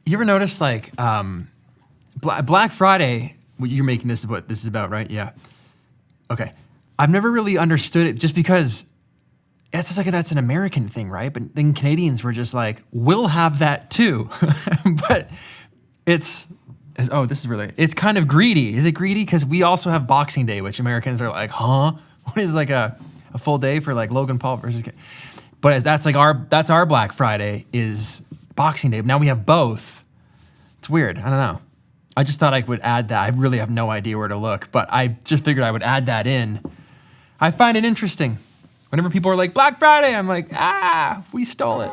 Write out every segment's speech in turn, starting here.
You ever notice like Black Friday? You're making this what this is about, right? Yeah. Okay. I've never really understood it just because it's like that's an American thing, right? But then Canadians were just like, we'll have that too. But it's kind of greedy. Is it greedy? Because we also have Boxing Day, which Americans are like, huh? What is like a full day for like Logan Paul versus? But that's our Black Friday is Boxing Day. Now we have both. It's weird. I don't know. I just thought I would add that. I really have no idea where to look, but I just figured I would add that in. I find it interesting. Whenever people are like, Black Friday, I'm like, we stole it.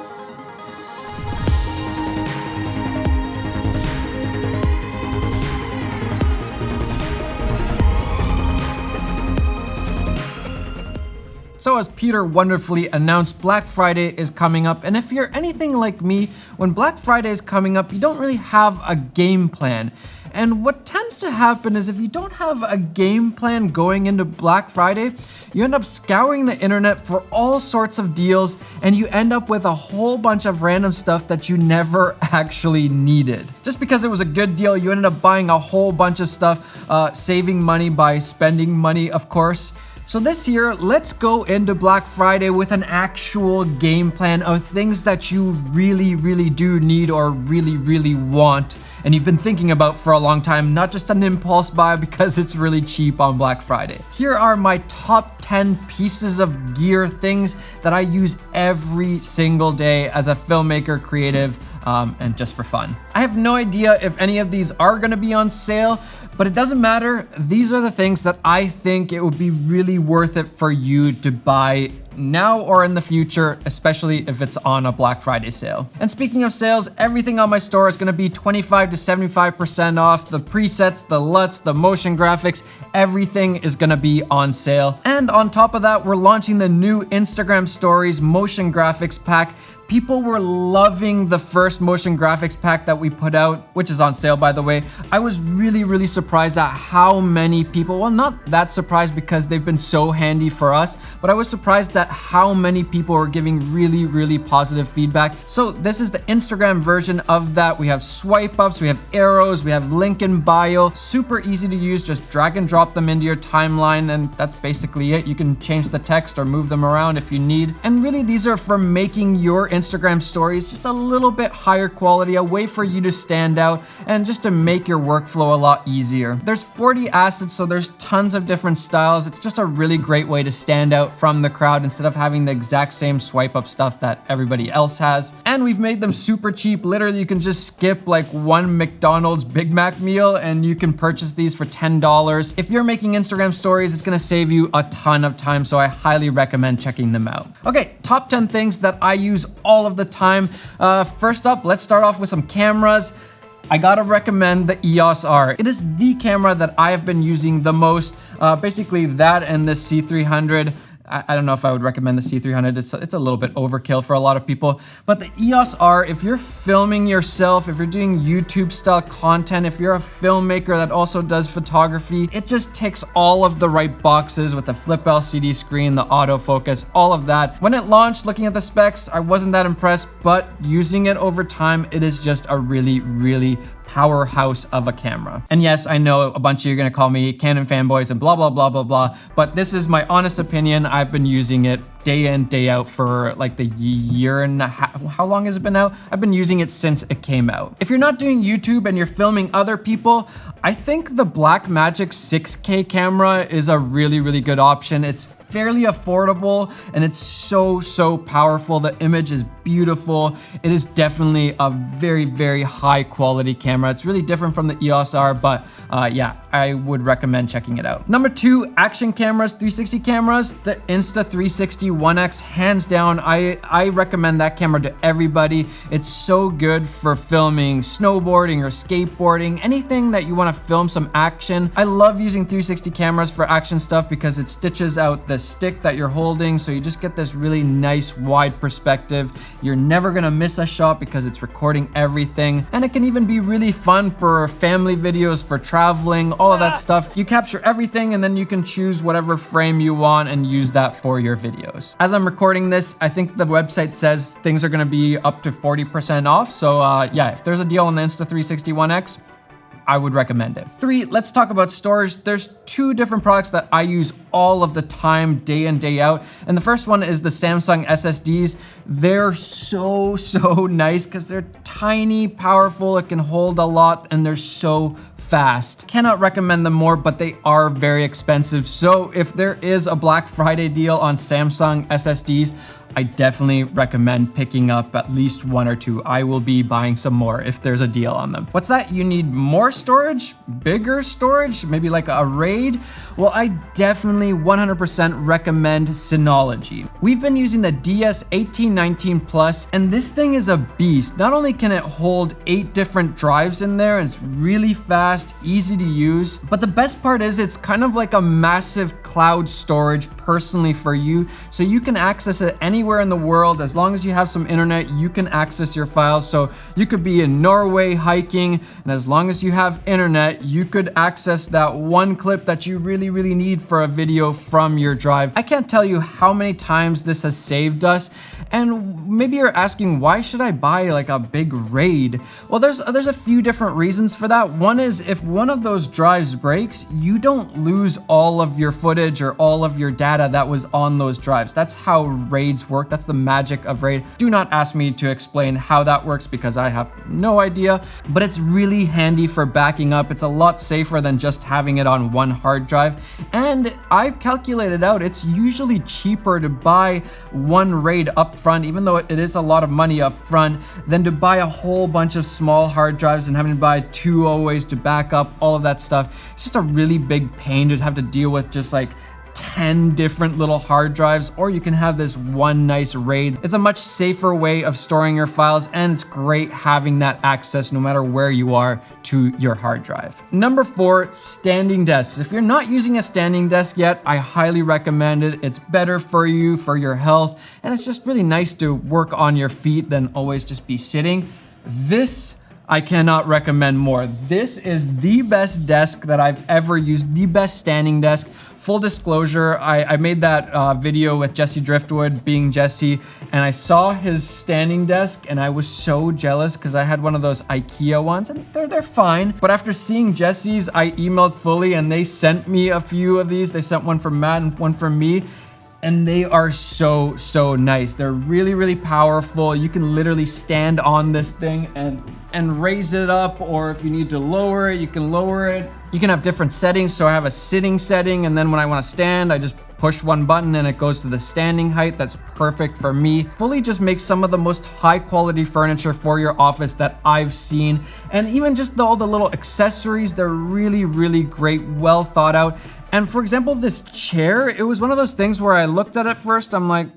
So as Peter wonderfully announced, Black Friday is coming up, and if you're anything like me, when Black Friday is coming up, you don't really have a game plan. And what tends to happen is if you don't have a game plan going into Black Friday, you end up scouring the internet for all sorts of deals, and you end up with a whole bunch of random stuff that you never actually needed. Just because it was a good deal, you ended up buying a whole bunch of stuff, saving money by spending money, of course. So this year, let's go into Black Friday with an actual game plan of things that you really, really do need or really, really want, and you've been thinking about for a long time, not just an impulse buy because it's really cheap on Black Friday. Here are my top 10 pieces of gear, things that I use every single day as a filmmaker, creative, and just for fun. I have no idea if any of these are gonna be on sale, but it doesn't matter. These are the things that I think it would be really worth it for you to buy now or in the future, especially if it's on a Black Friday sale. And speaking of sales, everything on my store is gonna be 25 to 75% off. The presets, the LUTs, the motion graphics, everything is gonna be on sale. And on top of that, we're launching the new Instagram Stories motion graphics pack. People were loving the first motion graphics pack that we put out, which is on sale, by the way. I was really, really surprised at how many people, well, not that surprised because they've been so handy for us, but I was surprised at how many people were giving really, really positive feedback. So this is the Instagram version of that. We have swipe ups, we have arrows, we have link in bio, super easy to use. Just drag and drop them into your timeline, and that's basically it. You can change the text or move them around if you need. And really, these are for making your Instagram stories just a little bit higher quality, a way for you to stand out and just to make your workflow a lot easier. There's 40 assets, so there's tons of different styles. It's just a really great way to stand out from the crowd instead of having the exact same swipe up stuff that everybody else has. And we've made them super cheap. Literally, you can just skip like one McDonald's Big Mac meal and you can purchase these for $10. If you're making Instagram stories, it's gonna save you a ton of time, so I highly recommend checking them out. Okay, top 10 things that I use all of the time. First up, let's start off with some cameras. I gotta recommend the EOS R. It is the camera that I have been using the most. Basically that and the C300. I don't know if I would recommend the C300. It's a little bit overkill for a lot of people. But the EOS R, if you're filming yourself, if you're doing YouTube style content, if you're a filmmaker that also does photography, it just ticks all of the right boxes with the flip LCD screen, the autofocus, all of that. When it launched, looking at the specs, I wasn't that impressed, but using it over time, it is just a really, really powerhouse of a camera. And yes, I know a bunch of you are gonna call me Canon fanboys and blah, blah, blah, blah, blah, but this is my honest opinion. I've been using it day in, day out for like the year and a half. How long has it been out? I've been using it since it came out. If you're not doing YouTube and you're filming other people, I think the Blackmagic 6K camera is a really, really good option. It's fairly affordable and it's so powerful. The image is beautiful. It is definitely a very, very high quality camera. It's really different from the EOS R, but yeah, I would recommend checking it out. Number 2, action cameras, 360 cameras. The Insta360 1X, hands down, I recommend that camera to everybody. It's so good for filming snowboarding or skateboarding, anything that you want to film some action. I love using 360 cameras for action stuff because it stitches out the stick that you're holding, so you just get this really nice wide perspective. You're never gonna miss a shot because it's recording everything, and it can even be really fun for family videos, for traveling, all of that stuff. You capture everything and then you can choose whatever frame you want and use that for your videos. videos. As I'm recording this, I think the website says things are gonna be up to 40% off. So yeah, if there's a deal on the Insta360 One X, I would recommend it. 3, let's talk about storage. There's 2 different products that I use all of the time, day in, day out. And the first one is the Samsung SSDs. They're so nice because they're tiny, powerful, it can hold a lot, and they're so fast. Cannot recommend them more, but they are very expensive. So if there is a Black Friday deal on Samsung SSDs, I definitely recommend picking up at least 1 or 2. I will be buying some more if there's a deal on them. What's that? You need more storage? Bigger storage? Maybe like a RAID? Well, I definitely 100% recommend Synology. We've been using the DS1819 Plus, and this thing is a beast. Not only can it hold 8 different drives in there, it's really fast, easy to use, but the best part is it's kind of like a massive cloud storage personally for you, so you can access it anywhere in the world. As long as you have some internet, you can access your files. So you could be in Norway hiking, and as long as you have internet, you could access that one clip that you really need for a video from your drive. I can't tell you how many times this has saved us. And maybe you're asking, why should I buy like a big RAID? Well, there's a few different reasons for that. One is if one of those drives breaks, you don't lose all of your footage or all of your data that was on those drives. That's how RAIDs work. That's the magic of RAID. Do not ask me to explain how that works because I have no idea, but it's really handy for backing up. It's a lot safer than just having it on one hard drive. And I've calculated out, it's usually cheaper to buy one RAID up front, even though it is a lot of money up front, than to buy a whole bunch of small hard drives and having to buy 2 always to back up, all of that stuff. It's just a really big pain to have to deal with just like 10 different little hard drives, or you can have this one nice RAID. It's a much safer way of storing your files, and it's great having that access no matter where you are to your hard drive. Number 4, standing desks. If you're not using a standing desk yet, I highly recommend it. It's better for you, for your health, and it's just really nice to work on your feet than always just be sitting. This I cannot recommend more. This is the best desk that I've ever used, the best standing desk. Full disclosure, I made that video with Jesse Driftwood, being Jesse, and I saw his standing desk and I was so jealous because I had one of those IKEA ones and they're fine. But after seeing Jesse's, I emailed Fully and they sent me a few of these. They sent one for Matt and one for me. And they are so nice. They're really powerful. You can literally stand on this thing and raise it up, or if you need to lower it, you can lower it. You can have different settings. So I have a sitting setting, and then when I want to stand, I just push one button and it goes to the standing height. That's perfect for me. Fully just makes some of the most high quality furniture for your office that I've seen. And even just all the little accessories, they're really great, well thought out. And for example, this chair, it was one of those things where I looked at it first, I'm like,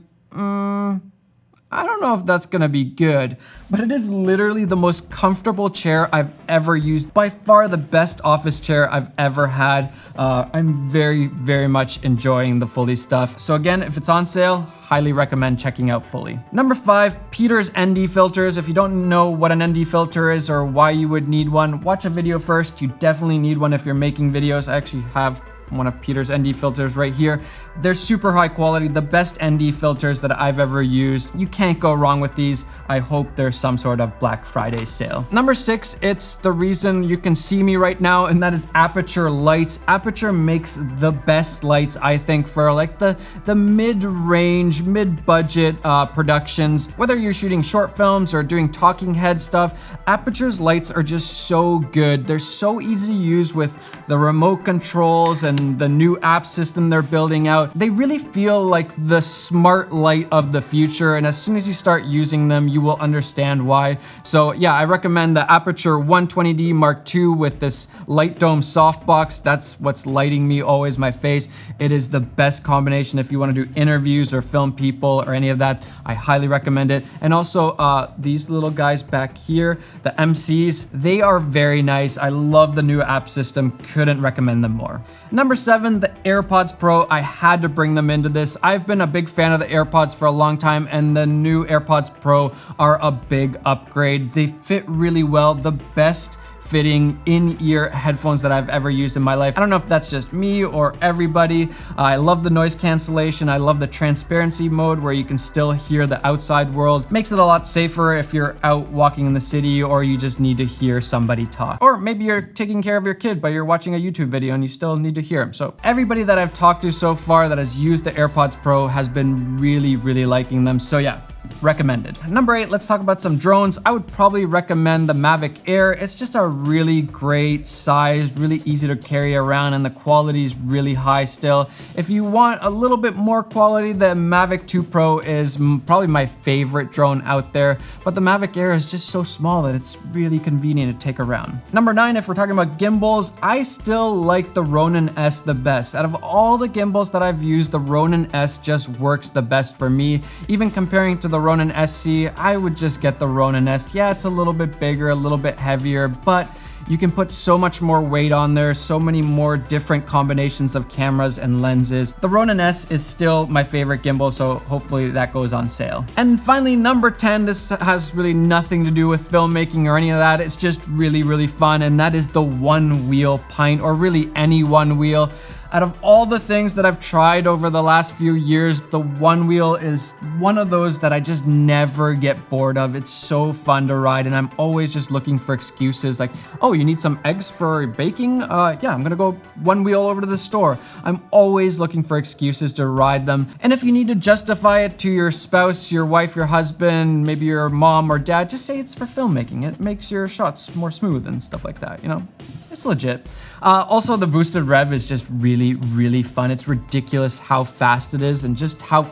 I don't know if that's gonna be good, but it is literally the most comfortable chair I've ever used. By far the best office chair I've ever had. I'm very much enjoying the Fully stuff. So again, if it's on sale, highly recommend checking out Fully. Number 5, Peter's ND filters. If you don't know what an ND filter is or why you would need one, watch a video first. You definitely need one if you're making videos. I actually have one of Peter's ND filters right here. They're super high quality, the best ND filters that I've ever used. You can't go wrong with these. I hope there's some sort of Black Friday sale. Number 6, it's the reason you can see me right now, and that is Aputure lights. Aputure makes the best lights, I think, for like the mid-range, mid-budget productions. Whether you're shooting short films or doing talking head stuff, Aputure's lights are just so good. They're so easy to use with the remote controls and the new app system they're building out. They really feel like the smart light of the future, and as soon as you start using them, you will understand why. So yeah, I recommend the Aputure 120D Mark II with this light dome softbox. That's what's lighting me always, my face. It is the best combination if you want to do interviews or film people or any of that. I highly recommend it. And also these little guys back here, the MCs, they are very nice. I love the new app system. Couldn't recommend them more. Number Number 7, the AirPods Pro. I had to bring them into this. I've been a big fan of the AirPods for a long time, and the new AirPods Pro are a big upgrade. They fit really well, the best fitting in-ear headphones that I've ever used in my life. I don't know if that's just me or everybody. I love the noise cancellation. I love the transparency mode where you can still hear the outside world. Makes it a lot safer if you're out walking in the city or you just need to hear somebody talk. Or maybe you're taking care of your kid but you're watching a YouTube video and you still need to hear him. So everybody that I've talked to so far that has used the AirPods Pro has been really, really liking them. So yeah, recommended. Number 8, let's talk about some drones. I would probably recommend the Mavic Air. It's just a really great size, really easy to carry around, and the quality is really high still. If you want a little bit more quality, the Mavic 2 Pro is probably my favorite drone out there, but the Mavic Air is just so small that it's really convenient to take around. Number 9, if we're talking about gimbals, I still like the Ronin S the best. Out of all the gimbals that I've used, the Ronin S just works the best for me. Even comparing to the Ronin SC, I would just get the Ronin S. Yeah, it's a little bit bigger, a little bit heavier, but you can put so much more weight on there, so many more different combinations of cameras and lenses. The Ronin S is still my favorite gimbal, so hopefully that goes on sale. And finally, number 10, this has really nothing to do with filmmaking or any of that. It's just really, really fun, and that is the one wheel pint, or really any one wheel. Out of all the things that I've tried over the last few years, the one wheel is one of those that I just never get bored of. It's so fun to ride, and I'm always just looking for excuses like, oh, you need some eggs for baking? Yeah, I'm gonna go one wheel over to the store. I'm always looking for excuses to ride them. And if you need to justify it to your spouse, your wife, your husband, maybe your mom or dad, just say it's for filmmaking. It makes your shots more smooth and stuff like that, you know? It's legit. Also, the boosted rev is just really, really fun. It's ridiculous how fast it is and just how...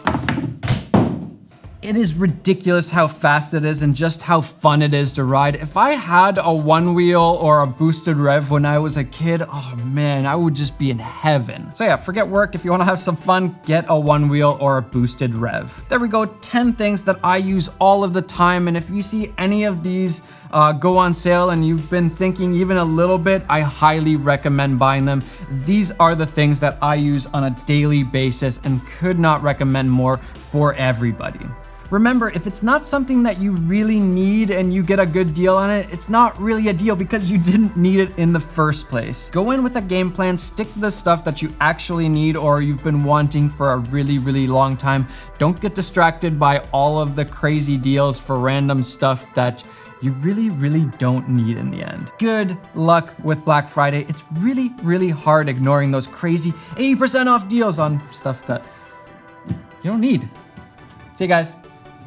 It is ridiculous how fast it is and just how fun it is to ride. If I had a one wheel or a boosted rev when I was a kid, oh man, I would just be in heaven. So yeah, forget work. If you wanna have some fun, get a one wheel or a boosted rev. There we go, 10 things that I use all of the time. And if you see any of these go on sale and you've been thinking even a little bit, I highly recommend buying them. These are the things that I use on a daily basis and could not recommend more for everybody. Remember, if it's not something that you really need and you get a good deal on it, it's not really a deal because you didn't need it in the first place. Go in with a game plan, stick to the stuff that you actually need or you've been wanting for a really, really long time. Don't get distracted by all of the crazy deals for random stuff that you really, really don't need in the end. Good luck with Black Friday. It's really, really hard ignoring those crazy 80% off deals on stuff that you don't need. See you guys.